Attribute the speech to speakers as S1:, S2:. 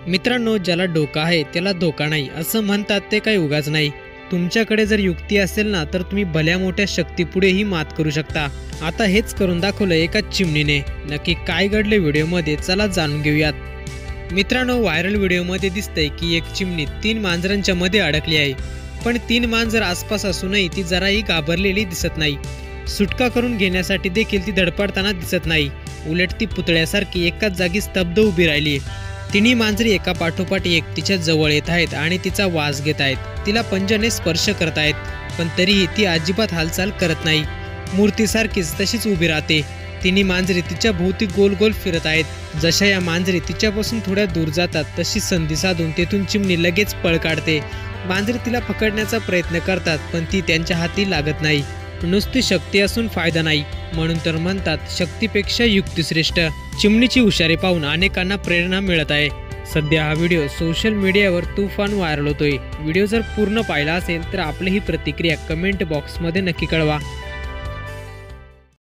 S1: मित्रांनो, ज्याला डोकं आहे त्याला धोका नाही असं म्हणतात ते काही उगाच नाही। तुमच्याकडे जर युक्ती असेल ना तर तुम्ही भल्या मोठ्या शक्तीपुढेही मात करू शकता। आता हेच करून दाखवलं एका चिमणीने। नक्की काय घडले व्हिडिओमध्ये, चला जाणून घेऊयात। मित्रांनो, व्हायरल व्हिडिओमध्ये दिसतंय की एक चिमणी 3 मांजरांच्या मध्ये अडकली आहे, पण 3 मांजर आसपास असूनही ती जराही घाबरलेली दिसत नाही। सुटका करून घेण्यासाठी देखील ती धडपडताना दिसत नाही, उलट ती पुतळ्यासारखी एकाच जागी स्तब्ध उभी राहिली। तिन्ही मांजरी एका पाठोपाठ एक तिच्या जवळ येत आहेत आणि तिचा वास घेत आहेत, तिला पंजाने स्पर्श करत आहेत, पण तरीही ती अजिबात हालचाल करत नाही, मूर्तीसारखीच तशीच उभी राहते। तिन्ही मांजरी तिच्या भोवती गोल गोल फिरत आहेत। जशा या मांजरी तिच्यापासून थोड्या दूर जातात तशी संधी साधून तेथून चिमणी लगेच पळ काढते। मांजरी तिला पकडण्याचा प्रयत्न करतात, पण ती त्यांच्या हाती लागत नाही। नुसती शक्ती असून फायदा नाही, म्हणून तर म्हणतात शक्तीपेक्षा युक्ती श्रेष्ठ। चिमणीची हुशारी पाहून अनेकांना प्रेरणा मिळत आहे। सध्या हा व्हिडिओ सोशल मीडियावर तुफान व्हायरल होतोय। व्हिडिओ जर पूर्ण पाहिला असेल तर आपली ही प्रतिक्रिया कमेंट बॉक्समध्ये नक्की कळवा।